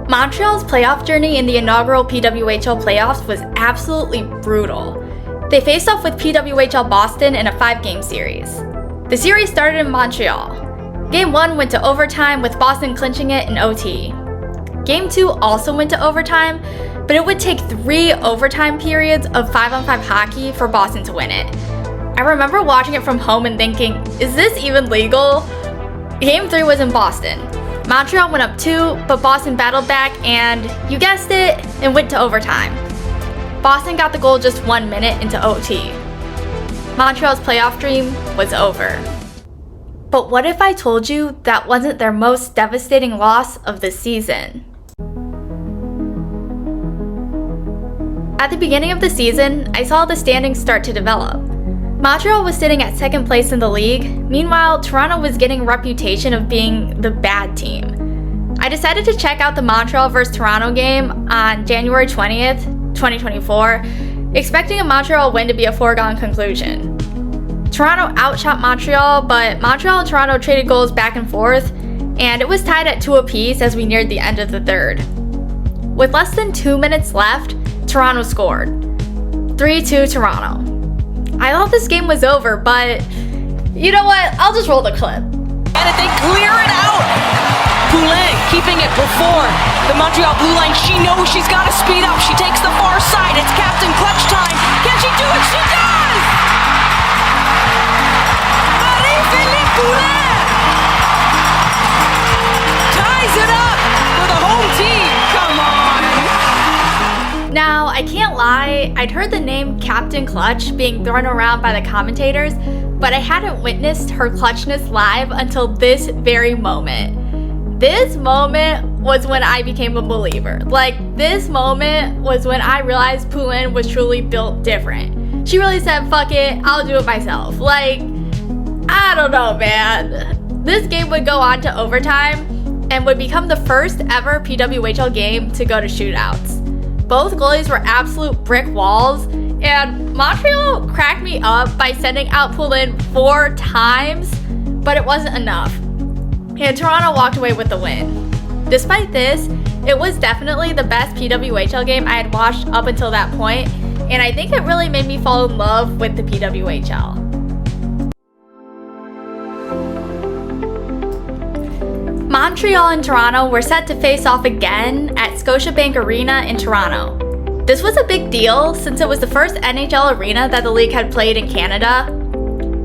Montreal's playoff journey in the inaugural PWHL playoffs was absolutely brutal. They faced off with PWHL Boston in a 5-game series. The series started in Montreal. Game 1 went to overtime with Boston clinching it in OT. Game 2 also went to overtime, but it would take 3 overtime periods of 5-on-5 hockey for Boston to win it. I remember watching it from home and thinking, is this even legal? Game 3 was in Boston. Montreal went up 2, but Boston battled back and, you guessed it, it went to overtime. Boston got the goal just 1 minute into OT. Montreal's playoff dream was over. But what if I told you that wasn't their most devastating loss of the season? At the beginning of the season, I saw the standings start to develop. Montreal was sitting at 2nd place in the league. Meanwhile, Toronto was getting a reputation of being the bad team. I decided to check out the Montreal vs. Toronto game on January 20th, 2024, expecting a Montreal win to be a foregone conclusion. Toronto outshot Montreal, but Montreal and Toronto traded goals back and forth, and it was tied at 2 apiece as we neared the end of the third. With less than 2 minutes left, Toronto scored. 3-2 Toronto. I thought this game was over, but you know what? I'll just roll the clip. And if they clear it out, Poulin keeping it before the Montreal blue line. She knows she's got to speed up. She takes the far side. It's Captain Clutch time. Can she do it? She does! Marie-Philippe Poulin ties it up for the home team. Come on! Now, I can't lie, I'd heard the name Captain Clutch being thrown around by the commentators, but I hadn't witnessed her clutchness live until this very moment. This moment was when I became a believer. This moment was when I realized Poulin was truly built different. She really said, fuck it, I'll do it myself. I don't know, man. This game would go on to overtime and would become the first ever PWHL game to go to shootouts. Both goalies were absolute brick walls, and Montreal cracked me up by sending out Poulin 4 times, but it wasn't enough. And Toronto walked away with the win. Despite this, it was definitely the best PWHL game I had watched up until that point, and I think it really made me fall in love with the PWHL. Montreal and Toronto were set to face off again at Scotiabank Arena in Toronto. This was a big deal since it was the first NHL arena that the league had played in Canada.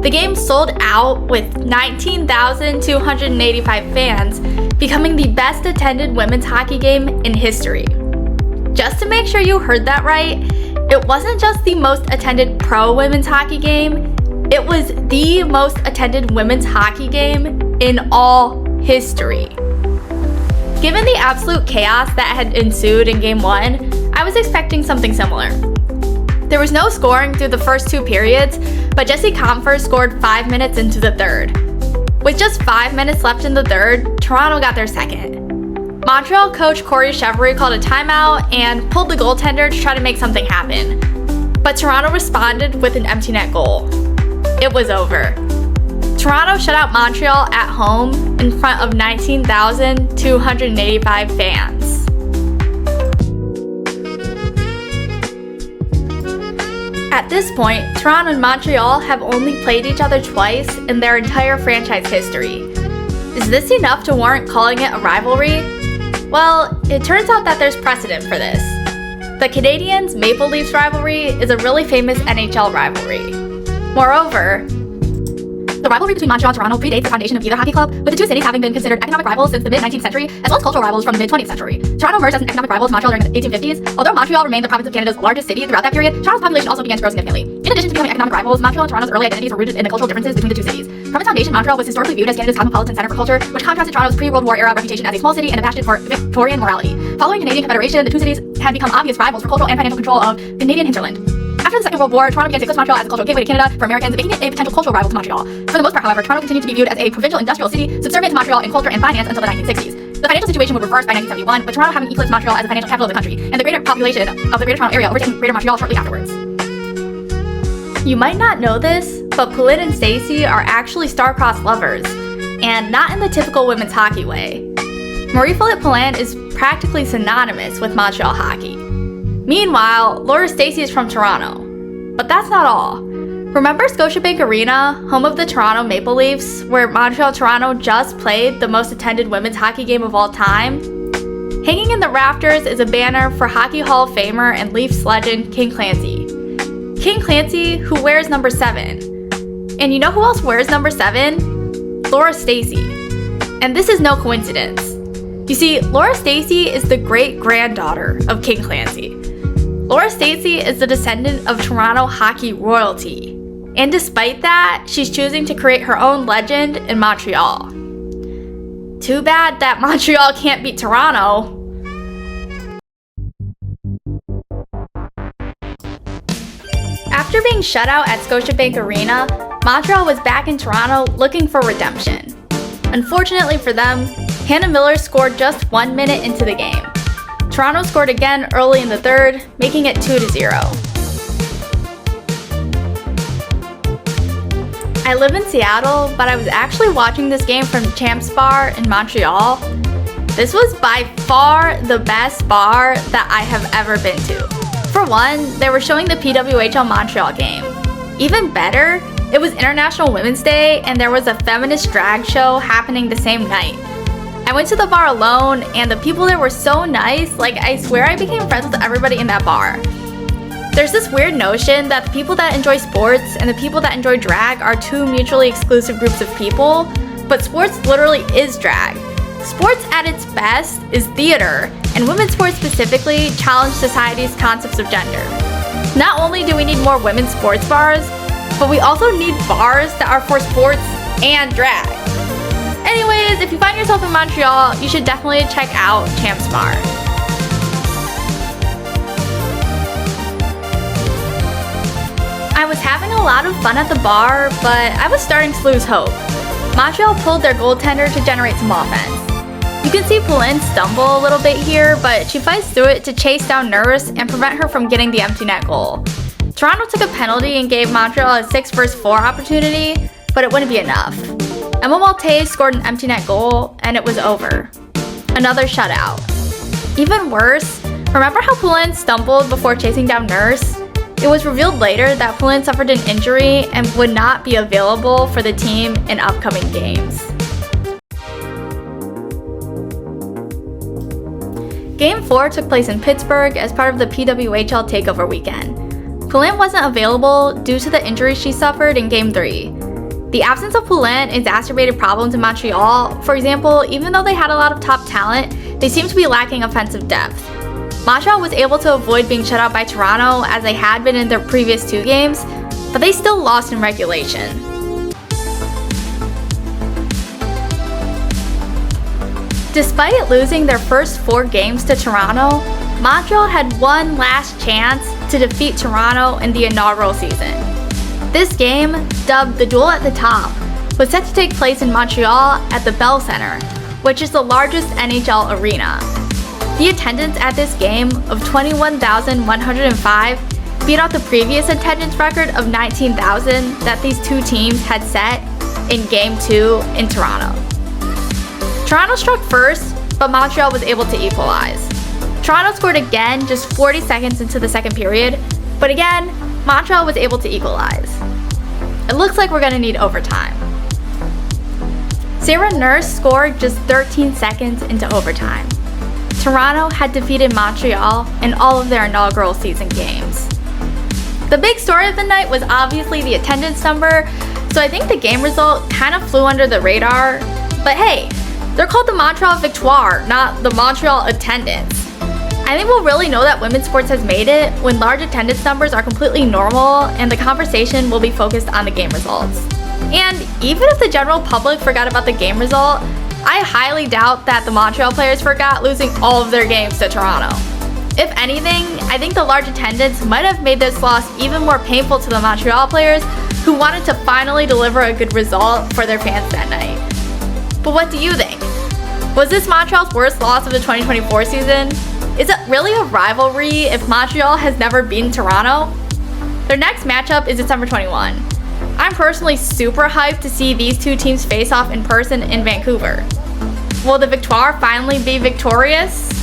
The game sold out with 19,285 fans, becoming the best attended women's hockey game in history. Just to make sure you heard that right, it wasn't just the most attended pro women's hockey game, it was the most attended women's hockey game in all history. Given the absolute chaos that had ensued in Game 1, I was expecting something similar. There was no scoring through the first 2 periods, but Jessie Comfort scored 5 minutes into the third. With just 5 minutes left in the third, Toronto got their second. Montreal coach Corey Rivalry called a timeout and pulled the goaltender to try to make something happen. But Toronto responded with an empty net goal. It was over. Toronto shut out Montreal at home in front of 19,285 fans. At this point, Toronto and Montreal have only played each other twice in their entire franchise history. Is this enough to warrant calling it a rivalry? Well, it turns out that there's precedent for this. The Canadiens' Maple Leafs rivalry is a really famous NHL rivalry. Moreover, the rivalry between Montreal and Toronto predates the foundation of either hockey club, with the two cities having been considered economic rivals since the mid-19th century, as well as cultural rivals from the mid-20th century. Toronto emerged as an economic rival to Montreal during the 1850s. Although Montreal remained the province of Canada's largest city throughout that period, Toronto's population also began to grow significantly. In addition to becoming economic rivals, Montreal and Toronto's early identities were rooted in the cultural differences between the two cities. From its foundation, Montreal was historically viewed as Canada's cosmopolitan center for culture, which contrasted Toronto's pre-World War era reputation as a small city and a bastion for Victorian morality. Following Canadian Confederation, the two cities had become obvious rivals for cultural and financial control of the Canadian hinterland. After the Second World War, Toronto began to eclipse Montreal as a cultural gateway to Canada for Americans, making it a potential cultural rival to Montreal. For the most part, however, Toronto continued to be viewed as a provincial industrial city, subservient to Montreal in culture and finance until the 1960s. The financial situation would reverse by 1971, with Toronto having eclipsed Montreal as the financial capital of the country, and the greater population of the Greater Toronto Area overtaking Greater Montreal shortly afterwards. You might not know this, but Poulin and Stacey are actually star-crossed lovers, and not in the typical women's hockey way. Marie-Philip Poulin is practically synonymous with Montreal hockey. Meanwhile, Laura Stacey is from Toronto. But that's not all. Remember Scotiabank Arena, home of the Toronto Maple Leafs, where Montreal-Toronto just played the most attended women's hockey game of all time? Hanging in the rafters is a banner for Hockey Hall of Famer and Leafs legend King Clancy. King Clancy, who wears number 7. And you know who else wears number 7? Laura Stacey. And this is no coincidence. You see, Laura Stacey is the great-granddaughter of King Clancy. Laura Stacey is the descendant of Toronto hockey royalty. And despite that, she's choosing to create her own legend in Montreal. Too bad that Montreal can't beat Toronto. After being shut out at Scotiabank Arena, Montreal was back in Toronto looking for redemption. Unfortunately for them, Hannah Miller scored just 1 minute into the game. Toronto scored again early in the third, making it 2-0. I live in Seattle, but I was actually watching this game from Champs Bar in Montreal. This was by far the best bar that I have ever been to. For one, they were showing the PWHL Montreal game. Even better, it was International Women's Day and there was a feminist drag show happening the same night. I went to the bar alone and the people there were so nice, like I swear I became friends with everybody in that bar. There's this weird notion that the people that enjoy sports and the people that enjoy drag are two mutually exclusive groups of people, but sports literally is drag. Sports at its best is theater, and women's sports specifically challenge society's concepts of gender. Not only do we need more women's sports bars, but we also need bars that are for sports and drag. Anyways, if you find yourself in Montreal, you should definitely check out Champs Bar. I was having a lot of fun at the bar, but I was starting to lose hope. Montreal pulled their goaltender to generate some offense. You can see Poulin stumble a little bit here, but she fights through it to chase down Nurse and prevent her from getting the empty net goal. Toronto took a penalty and gave Montreal a 6-4 opportunity, but it wouldn't be enough. Emma Maltais scored an empty net goal, and it was over. Another shutout. Even worse, remember how Poulin stumbled before chasing down Nurse? It was revealed later that Poulin suffered an injury and would not be available for the team in upcoming games. Game 4 took place in Pittsburgh as part of the PWHL takeover weekend. Poulin wasn't available due to the injury she suffered in Game 3. The absence of Poulin exacerbated problems in Montreal. For example, even though they had a lot of top talent, they seemed to be lacking offensive depth. Montreal was able to avoid being shut out by Toronto as they had been in their previous 2 games, but they still lost in regulation. Despite losing their first 4 games to Toronto, Montreal had one last chance to defeat Toronto in the inaugural season. This game, dubbed the Duel at the Top, was set to take place in Montreal at the Bell Centre, which is the largest NHL arena. The attendance at this game of 21,105 beat out the previous attendance record of 19,000 that these 2 teams had set in Game 2 in Toronto. Toronto struck first, but Montreal was able to equalize. Toronto scored again just 40 seconds into the second period, but again, Montreal was able to equalize. It looks like we're going to need overtime. Sarah Nurse scored just 13 seconds into overtime. Toronto had defeated Montreal in all of their inaugural season games. The big story of the night was obviously the attendance number, so I think the game result kind of flew under the radar. But hey, they're called the Montreal Victoire, not the Montreal attendance. I think we'll really know that women's sports has made it when large attendance numbers are completely normal and the conversation will be focused on the game results. And even if the general public forgot about the game result, I highly doubt that the Montreal players forgot losing all of their games to Toronto. If anything, I think the large attendance might have made this loss even more painful to the Montreal players who wanted to finally deliver a good result for their fans that night. But what do you think? Was this Montreal's worst loss of the 2024 season? Is it really a rivalry if Montreal has never beaten Toronto? Their next matchup is December 21. I'm personally super hyped to see these 2 teams face off in person in Vancouver. Will the Victoire finally be victorious?